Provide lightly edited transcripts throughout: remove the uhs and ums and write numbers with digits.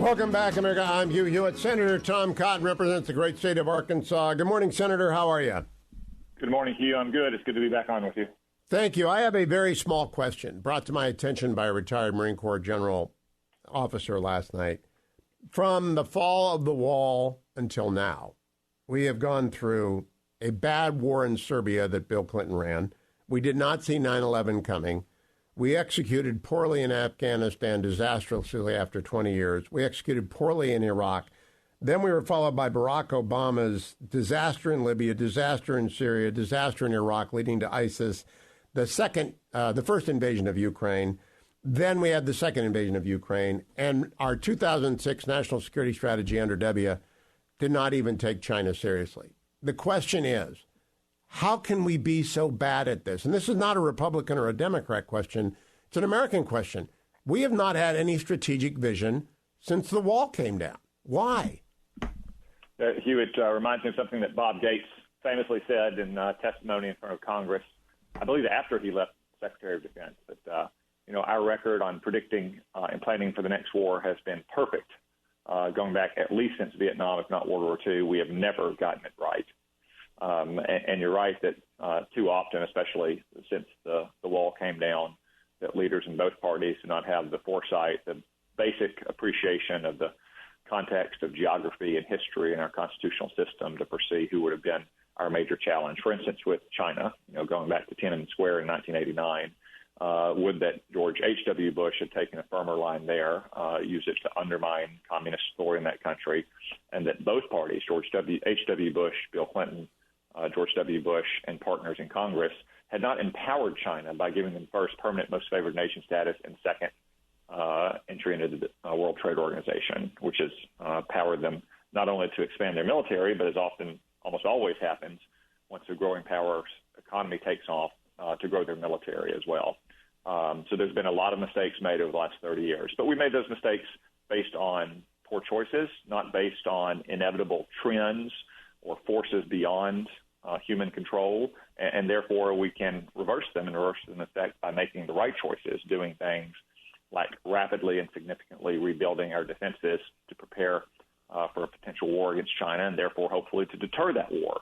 Welcome back, America. I'm Hugh Hewitt. Senator Tom Cotton represents the great state of Arkansas. Good morning, Senator. How are you? Good morning, Hugh. I'm good. It's good to be back on with you. Thank you. I have a very small question brought to my attention by a retired Marine Corps general officer last night. From the fall of the wall until now, we have gone through a bad war in Serbia that Bill Clinton ran. We did not see 9/11 coming. We executed poorly in Afghanistan, disastrously after 20 years. We executed poorly in Iraq. Then we were followed by Barack Obama's disaster in Libya, disaster in Syria, disaster in Iraq, leading to ISIS, the first invasion of Ukraine. Then we had the second invasion of Ukraine. And our 2006 national security strategy under W did not even take China seriously. The question is, how can we be so bad at this? And this is not a Republican or a Democrat question. It's an American question. We have not had any strategic vision since the wall came down. Why? Hewitt reminds me of something that Bob Gates famously said in testimony in front of Congress, I believe after he left Secretary of Defense, that our record on predicting and planning for the next war has been perfect, going back at least since Vietnam, if not World War II. We have never gotten it right. And you're right that too often, especially since the wall came down, that leaders in both parties do not have the foresight, the basic appreciation of the context of geography and history in our constitutional system to foresee who would have been our major challenge. For instance, with China, going back to Tiananmen Square in 1989, would that George H.W. Bush had taken a firmer line there, used it to undermine communist authority in that country, and that both parties, George H.W. Bush, Bill Clinton, George W. Bush, and partners in Congress, had not empowered China by giving them first permanent most favored nation status and second entry into the World Trade Organization, which has powered them not only to expand their military, but as almost always happens, once a growing power's economy takes off, to grow their military as well. So there's been a lot of mistakes made over the last 30 years. But we made those mistakes based on poor choices, not based on inevitable trends or forces beyond human control. And therefore, we can reverse them in effect by making the right choices, doing things like rapidly and significantly rebuilding our defenses to prepare for a potential war against China, and therefore hopefully to deter that war,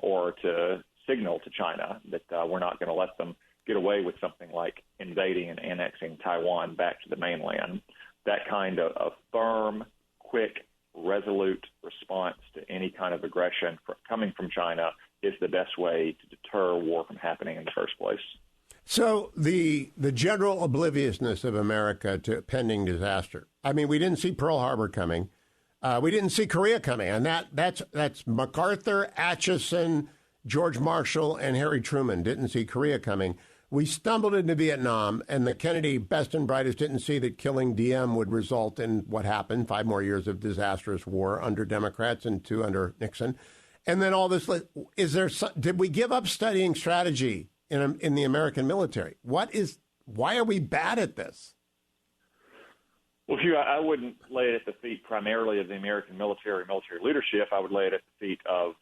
or to signal to China that we're not going to let them get away with something like invading and annexing Taiwan back to the mainland. That kind of firm, quick, resolute response to any kind of aggression coming from China is the best way to deter war from happening in the first place. So the general obliviousness of America to pending disaster. I mean, we didn't see Pearl Harbor coming. We didn't see Korea coming. And that's MacArthur, Atchison, George Marshall, and Harry Truman didn't see Korea coming. We stumbled into Vietnam, and the Kennedy best and brightest didn't see that killing Diem would result in what happened, 5 more years of disastrous war under Democrats and 2 under Nixon. And then all this, did we give up studying strategy in the American military? Why are we bad at this? Well, Hugh, I wouldn't lay it at the feet primarily of the American military leadership. I would lay it at the feet of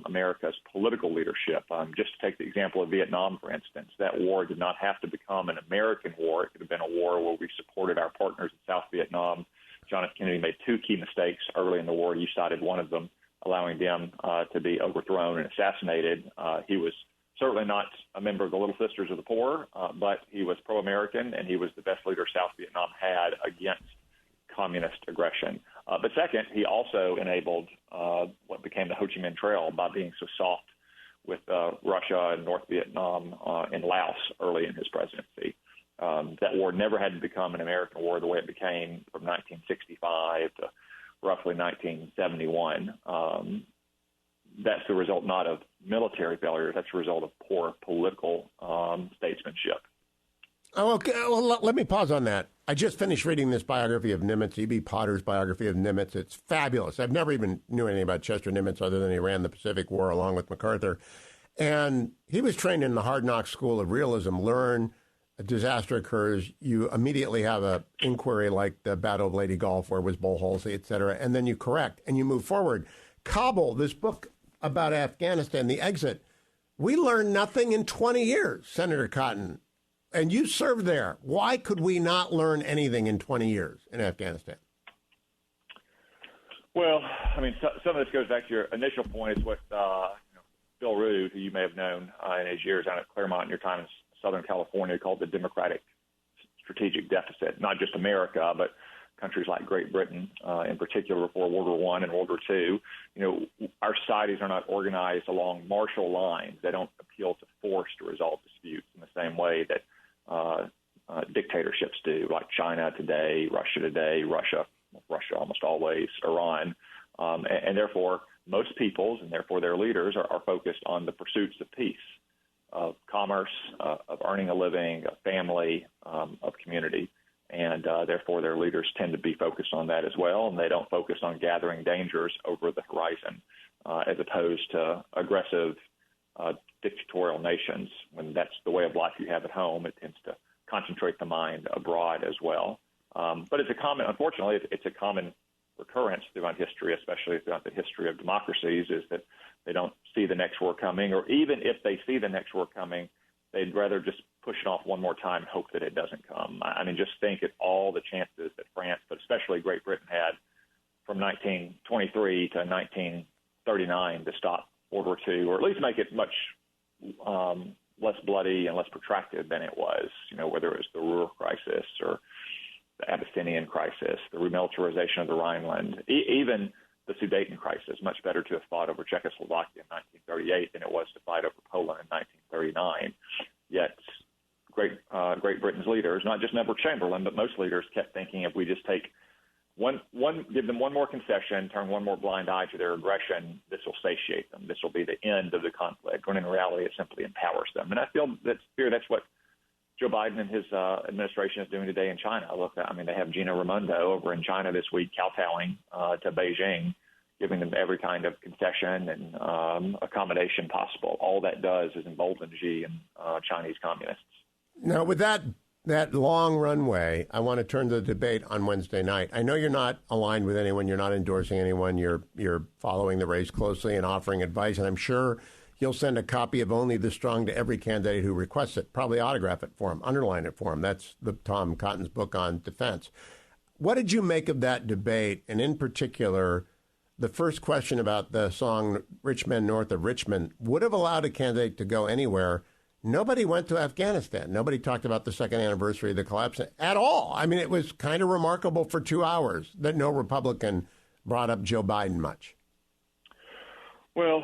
America's political leadership. Just to take the example of Vietnam, for instance, that war did not have to become an American war. It could have been a war where we supported our partners in South Vietnam. John F. Kennedy made 2 key mistakes early in the war. You cited one of them, allowing them to be overthrown and assassinated. He was certainly not a member of the Little Sisters of the Poor, but he was pro-American, and he was the best leader South Vietnam had against communist aggression. But second, he also enabled what became the Ho Chi Minh Trail by being so soft with Russia and North Vietnam and Laos early in his presidency. That war never had to become an American war the way it became from 1965 to roughly 1971. That's the result not of military failure. That's the result of poor political statesmanship. Oh, okay. Well, let me pause on that. I just finished reading this biography of Nimitz, E.B. Potter's biography of Nimitz. It's fabulous. I've never even knew anything about Chester Nimitz other than he ran the Pacific War along with MacArthur. And he was trained in the hard knock school of realism. Learn, a disaster occurs, you immediately have an inquiry like the Battle of Lady Gulf, where was Bull Halsey, et cetera, and then you correct and you move forward. Kabul, this book about Afghanistan, the exit, we learned nothing in 20 years, Senator Cotton. And you served there. Why could we not learn anything in 20 years in Afghanistan? Well, I mean, some of this goes back to your initial point. Is what Bill Rood, who you may have known in his years out at Claremont in your time in Southern California, called the democratic strategic deficit. Not just America, but countries like Great Britain, in particular, before World War I and World War II. Our societies are not organized along martial lines. They don't appeal to force to resolve disputes in the same way that dictatorships do, like China today, Russia almost always, Iran. And therefore, most peoples, and therefore their leaders, are focused on the pursuits of peace, of commerce, of earning a living, of family, of community. And therefore their leaders tend to be focused on that as well, and they don't focus on gathering dangers over the horizon as opposed to aggressive dictatorial nations. When that's the way of life you have at home, it tends to concentrate the mind abroad as well. But unfortunately, it's a common recurrence throughout history, especially throughout the history of democracies, is that they don't see the next war coming, or even if they see the next war coming, they'd rather just push it off one more time and hope that it doesn't come. I mean, just think of all the chances that France, but especially Great Britain, had from 1923 to 1939 to stop World War II, or at least make it much less bloody and less protracted than it was, whether it was the Ruhr crisis or the Abyssinian crisis, the remilitarization of the Rhineland, even the Sudeten crisis. Much better to have fought over Czechoslovakia in 1938 than it was to fight over Poland in 1939. Yet Great Britain's leaders, not just Neville Chamberlain, but most leaders, kept thinking if we just take give them one more concession, turn one more blind eye to their aggression, this will satiate them. This will be the end of the conflict, when in reality it simply empowers them. And I feel that's what Joe Biden and his administration is doing today in China. Look, I mean, they have Gina Raimondo over in China this week kowtowing to Beijing, giving them every kind of concession and accommodation possible. All that does is embolden Xi and Chinese communists. Now, with that long runway, I want to turn to the debate on Wednesday night. I know you're not aligned with anyone. You're not endorsing anyone. You're following the race closely and offering advice, and I'm sure you'll send a copy of Only the Strong to every candidate who requests it. Probably autograph it for him, underline it for him. That's the Tom Cotton's book on defense. What did you make of that debate, and in particular, the first question about the song Rich Men North of Richmond would have allowed a candidate to go anywhere? Nobody went to Afghanistan. Nobody talked about the second anniversary of the collapse at all. I mean, it was kind of remarkable for 2 hours that no Republican brought up Joe Biden much. Well,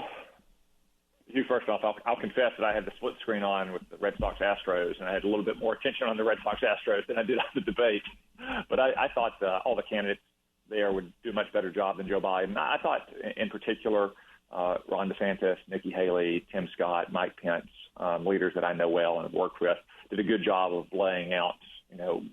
Hugh, first off, I'll confess that I had the split screen on with the Red Sox Astros, and I had a little bit more attention on the Red Sox Astros than I did on the debate. But I thought all the candidates there would do a much better job than Joe Biden. I thought, in particular, Ron DeSantis, Nikki Haley, Tim Scott, Mike Pence, leaders that I know well and have worked with, did a good job of laying out,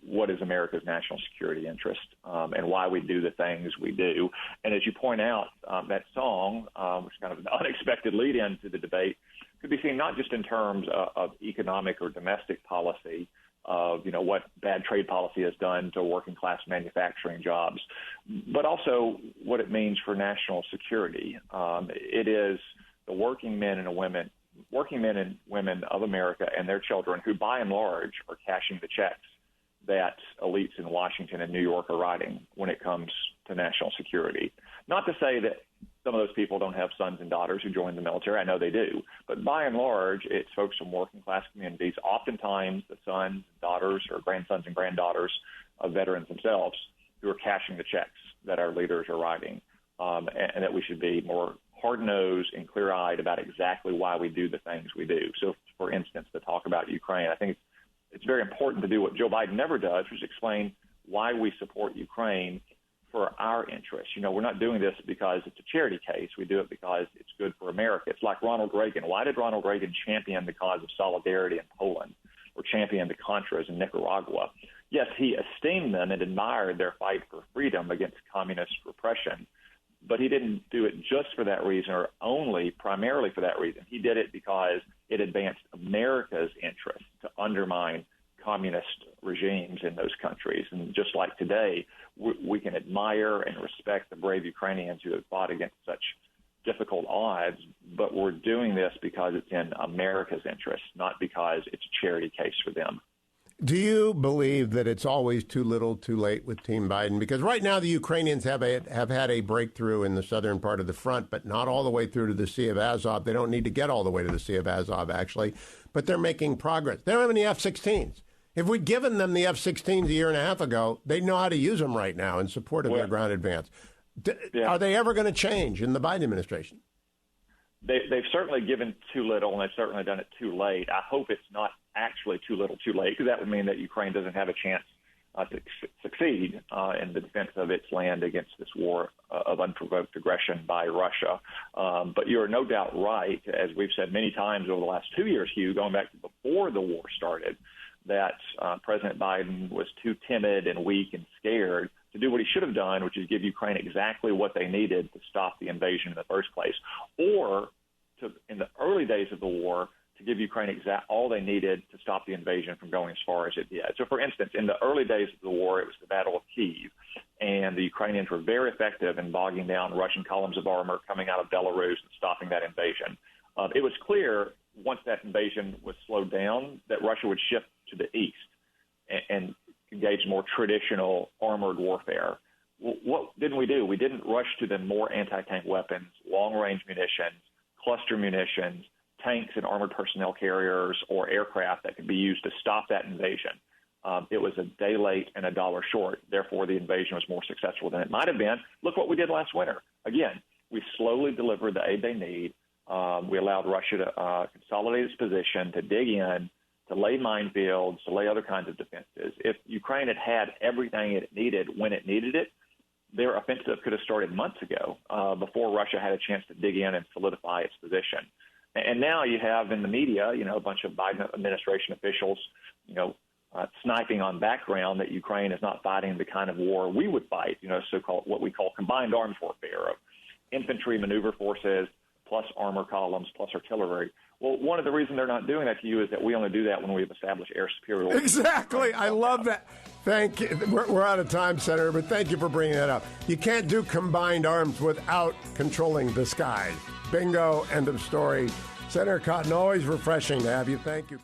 what is America's national security interest and why we do the things we do. And as you point out, that song, which is kind of an unexpected lead-in to the debate, could be seen not just in terms of economic or domestic policy, of what bad trade policy has done to working-class manufacturing jobs, but also what it means for national security. It is the working men and women of America and their children who, by and large, are cashing the checks that elites in Washington and New York are writing when it comes to national security. Not to say that some of those people don't have sons and daughters who join the military. I know they do. But by and large, it's folks from working class communities, oftentimes the sons, daughters, or grandsons and granddaughters of veterans themselves, who are cashing the checks that our leaders are writing, and that we should be more hard-nosed and clear-eyed about exactly why we do the things we do. So, for instance, to talk about Ukraine, I think it's very important to do what Joe Biden never does, which is explain why we support Ukraine for our interests. We're not doing this because it's a charity case. We do it because it's good for America. It's like Ronald Reagan. Why did Ronald Reagan champion the cause of solidarity in Poland or champion the Contras in Nicaragua? Yes, he esteemed them and admired their fight for freedom against communist repression, but he didn't do it just for that reason or primarily for that reason. He did it because it advanced America's interest to undermine communist regimes in those countries. And just like today, we can admire and respect the brave Ukrainians who have fought against such difficult odds, but we're doing this because it's in America's interest, not because it's a charity case for them. Do you believe that it's always too little, too late with Team Biden? Because right now the Ukrainians have had a breakthrough in the southern part of the front, but not all the way through to the Sea of Azov. They don't need to get all the way to the Sea of Azov, actually, but they're making progress. They don't have any F-16s. If we'd given them the F-16s a year and a half ago, they'd know how to use them right now in support of their ground advance. Are they ever going to change in the Biden administration? They've certainly given too little, and they've certainly done it too late. I hope it's not actually too little, too late, because that would mean that Ukraine doesn't have a chance to succeed in the defense of its land against this war of unprovoked aggression by Russia. But you're no doubt right, as we've said many times over the last 2 years, Hugh, going back to before the war started, that President Biden was too timid and weak and scared to do what he should have done, which is give Ukraine exactly what they needed to stop the invasion in the first place, or to, in the early days of the war, to give Ukraine all they needed to stop the invasion from going as far as it did. So, for instance, in the early days of the war, it was the Battle of Kyiv, and the Ukrainians were very effective in bogging down Russian columns of armor coming out of Belarus and stopping that invasion. It was clear once that invasion was slowed down that Russia would shift to the east and engage more traditional armored warfare. What didn't we do? We didn't rush to them more anti-tank weapons, long-range munitions, cluster munitions, tanks and armored personnel carriers, or aircraft that could be used to stop that invasion. It was a day late and a dollar short. Therefore, the invasion was more successful than it might have been. Look what we did last winter. Again, we slowly delivered the aid they need. We allowed Russia to consolidate its position, to dig in, to lay minefields, to lay other kinds of defenses. If Ukraine had had everything it needed when it needed it, their offensive could have started months ago before Russia had a chance to dig in and solidify its position. And now you have in the media, a bunch of Biden administration officials, sniping on background that Ukraine is not fighting the kind of war we would fight, so-called what we call combined arms warfare of infantry maneuver forces plus armor columns plus artillery. Well, one of the reasons they're not doing that to you is that we only do that when we've established air superiority. Exactly. I love that. Thank you. We're out of time, Senator, but thank you for bringing that up. You can't do combined arms without controlling the skies. Bingo. End of story. Senator Cotton, always refreshing to have you. Thank you.